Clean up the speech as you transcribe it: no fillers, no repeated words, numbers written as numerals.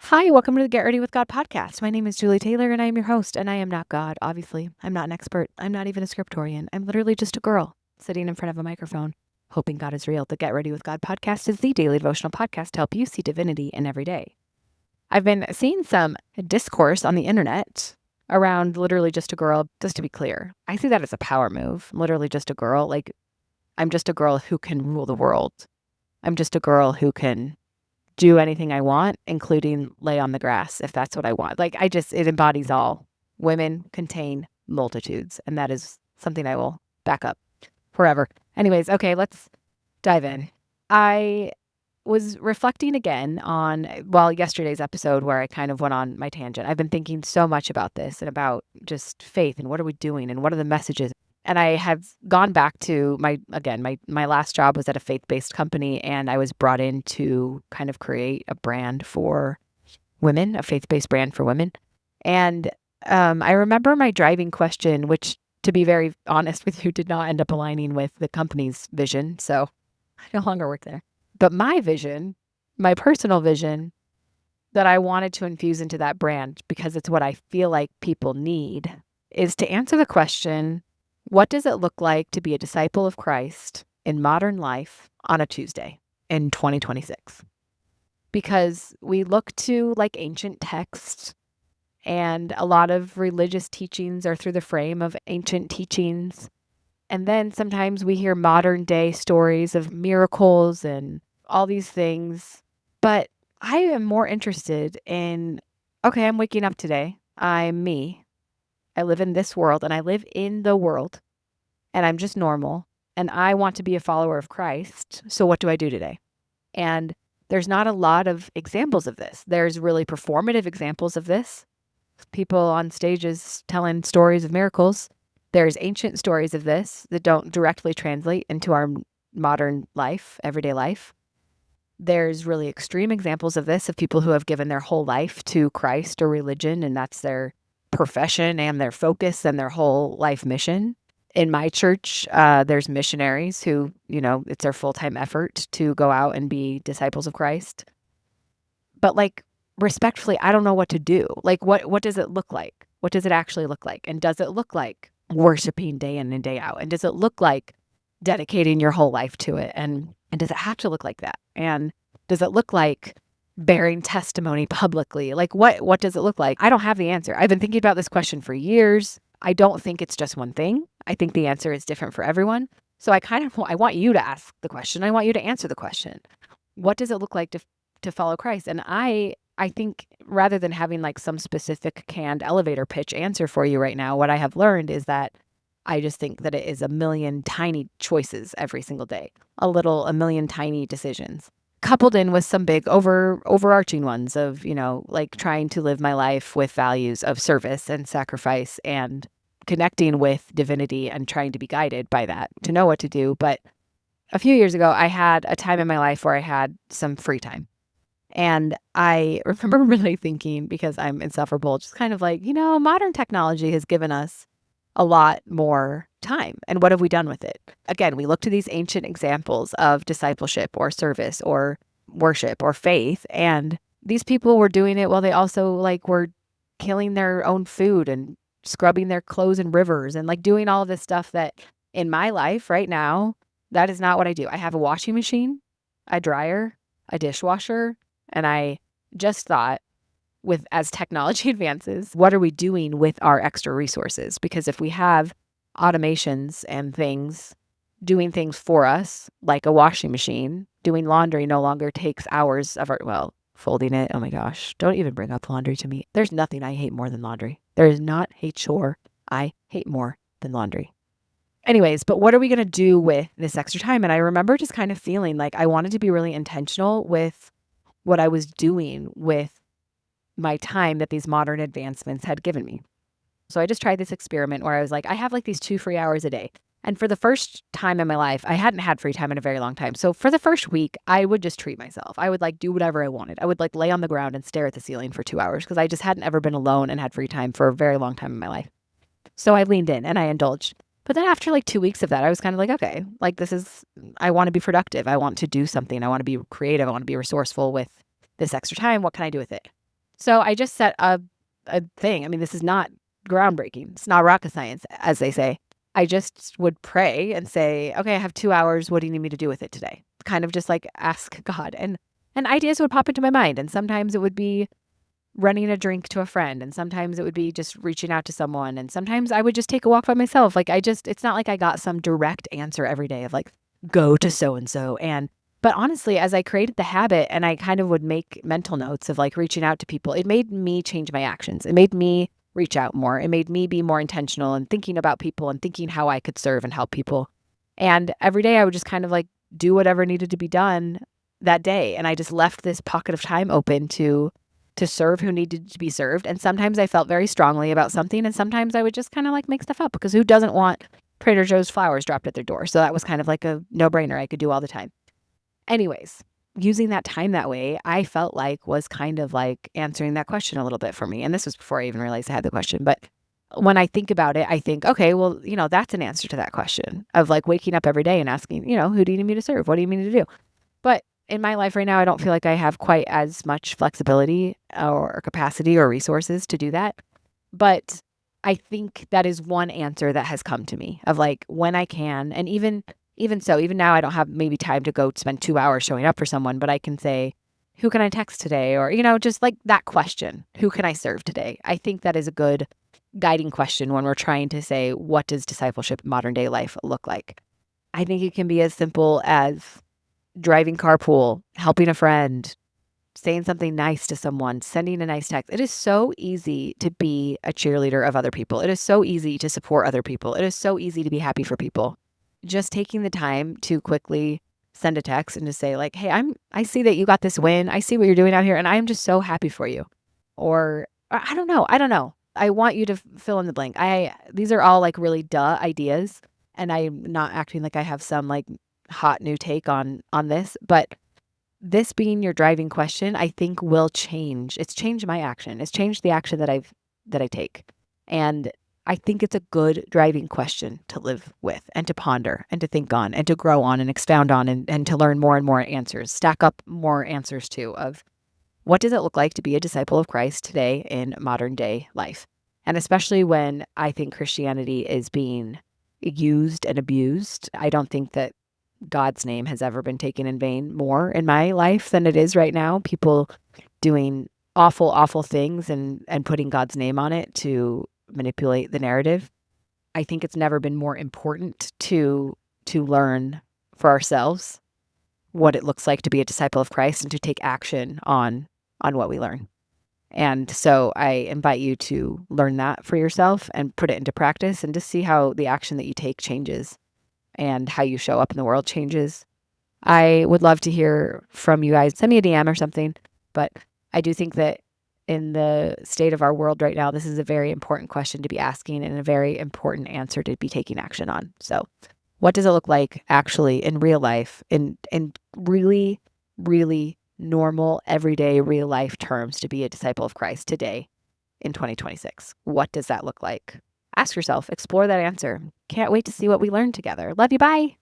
Hi, welcome to the Get Ready with God podcast. My name is Julie Taylor and I am your host, and I am not God, obviously. I'm not an expert. I'm not even a scriptorian. I'm literally just a girl sitting in front of a microphone, hoping God is real. The Get Ready with God podcast is the daily devotional podcast to help you see divinity in every day. I've been seeing some discourse on the internet around literally just a girl. Just to be clear, I see that as a power move. Literally just a girl. Like, I'm just a girl who can rule the world. I'm just a girl who can do anything I want, including lay on the grass if that's what I want. It embodies all. Women contain multitudes, and that is something I will back up forever. Anyways, okay, let's dive in. I was reflecting again on, yesterday's episode where I kind of went on my tangent. I've been thinking so much about this and about just faith and what are we doing and what are the messages. And I have gone back to my last job was at a faith-based company, and I was brought in to kind of create a brand for women, a faith-based brand for women. And I remember my driving question, which, to be very honest with you, did not end up aligning with the company's vision. So I no longer work there. But my vision, my personal vision that I wanted to infuse into that brand, because it's what I feel like people need, is to answer the question, what does it look like to be a disciple of Christ in modern life on a Tuesday in 2026? Because we look to ancient texts, and a lot of religious teachings are through the frame of ancient teachings. And then sometimes we hear modern day stories of miracles and all these things. But I am more interested in, okay, I'm waking up today. I'm me. I live in this world and I live in the world and I'm just normal and I want to be a follower of Christ. So what do I do today? And there's not a lot of examples of this. There's really performative examples of this. People on stages telling stories of miracles. There's ancient stories of this that don't directly translate into our modern life, everyday life. There's really extreme examples of this, of people who have given their whole life to Christ or religion, and that's their profession and their focus and their whole life mission. In my church, there's missionaries who, it's their full-time effort to go out and be disciples of Christ. But respectfully, I don't know what to do. What does it look like? What does it actually look like? And does it look like worshiping day in and day out? And does it look like dedicating your whole life to it? And does it have to look like that? And does it look like bearing testimony publicly? What does it look like? I don't have the answer. I've been thinking about this question for years. I don't think it's just one thing. I think the answer is different for everyone. So I want you to ask the question. I want you to answer the question. What does it look like to follow Christ? And I think rather than having some specific canned elevator pitch answer for you right now, what I have learned is that I just think that it is a million tiny choices every single day, a million tiny decisions, coupled in with some big overarching ones of, trying to live my life with values of service and sacrifice and connecting with divinity and trying to be guided by that to know what to do. But a few years ago, I had a time in my life where I had some free time. And I remember really thinking, because I'm insufferable, just kind of modern technology has given us a lot more time. And what have we done with it? Again, we look to these ancient examples of discipleship or service or worship or faith. And these people were doing it while they also were killing their own food and scrubbing their clothes in rivers and doing all of this stuff that in my life right now, that is not what I do. I have a washing machine, a dryer, a dishwasher. And I just thought, as technology advances, what are we doing with our extra resources? Because if we have automations and things doing things for us, like a washing machine, doing laundry no longer takes hours of folding it. Oh my gosh, don't even bring up laundry to me. There's nothing I hate more than laundry. There is not a chore I hate more than laundry. Anyways, but what are we going to do with this extra time? And I remember just kind of feeling like I wanted to be really intentional with what I was doing with my time that these modern advancements had given me. So I just tried this experiment where I was I have these 2 free hours a day. And for the first time in my life, I hadn't had free time in a very long time. So for the first week, I would just treat myself. I would do whatever I wanted. I would lay on the ground and stare at the ceiling for 2 hours because I just hadn't ever been alone and had free time for a very long time in my life. So I leaned in and I indulged. But then after 2 weeks of that, I was kind of okay, I want to be productive. I want to do something. I want to be creative. I want to be resourceful with this extra time. What can I do with it? So I just set a thing. I mean, this is not groundbreaking. It's not rocket science, as they say. I just would pray and say, okay, I have 2 hours. What do you need me to do with it today? Kind of just like ask God. And ideas would pop into my mind. And sometimes it would be running a drink to a friend. And sometimes it would be just reaching out to someone. And sometimes I would just take a walk by myself. Like it's not like I got some direct answer every day of like, go to so and so. But honestly, as I created the habit and I kind of would make mental notes of like reaching out to people, it made me change my actions. It made me reach out more. It made me be more intentional and thinking about people and thinking how I could serve and help people. And every day I would just kind of like do whatever needed to be done that day. And I just left this pocket of time open to serve who needed to be served. And sometimes I felt very strongly about something. And sometimes I would just kind of like make stuff up because who doesn't want Trader Joe's flowers dropped at their door? So that was kind of like a no-brainer I could do all the time. Anyways, using that time that way, I felt like was kind of like answering that question a little bit for me. And this was before I even realized I had the question. But when I think about it, I think, okay, well, that's an answer to that question of like waking up every day and asking, who do you need me to serve? What do you need me to do? But in my life right now, I don't feel like I have quite as much flexibility or capacity or resources to do that. But I think that is one answer that has come to me of like when I can, and even so, even now I don't have maybe time to go spend 2 hours showing up for someone, but I can say, who can I text today? Or, just like that question, who can I serve today? I think that is a good guiding question when we're trying to say, what does discipleship in modern day life look like? I think it can be as simple as driving carpool, helping a friend, saying something nice to someone, sending a nice text. It is so easy to be a cheerleader of other people. It is so easy to support other people. It is so easy to be happy for people. Just taking the time to quickly send a text and to say like, hey, I see that you got this win. I see what you're doing out here and I am just so happy for you. Or I don't know. I want you to fill in the blank. These are all like really duh ideas and I'm not acting like I have some like hot new take on this, but this being your driving question, I think will change. It's changed my action. It's changed the action that I take. And I think it's a good driving question to live with and to ponder and to think on and to grow on and expound on and to learn more and more answers, stack up more answers too of what does it look like to be a disciple of Christ today in modern day life? And especially when I think Christianity is being used and abused, I don't think that God's name has ever been taken in vain more in my life than it is right now. People doing awful, awful things and putting God's name on it to manipulate the narrative. I think it's never been more important to learn for ourselves what it looks like to be a disciple of Christ and to take action on what we learn. And so I invite you to learn that for yourself and put it into practice and just see how the action that you take changes and how you show up in the world changes. I would love to hear from you guys. Send me a DM or something. But I do think that in the state of our world right now, this is a very important question to be asking and a very important answer to be taking action on. So what does it look like actually in real life, in really, really normal, everyday, real life terms to be a disciple of Christ today in 2026? What does that look like? Ask yourself, explore that answer. Can't wait to see what we learn together. Love you. Bye.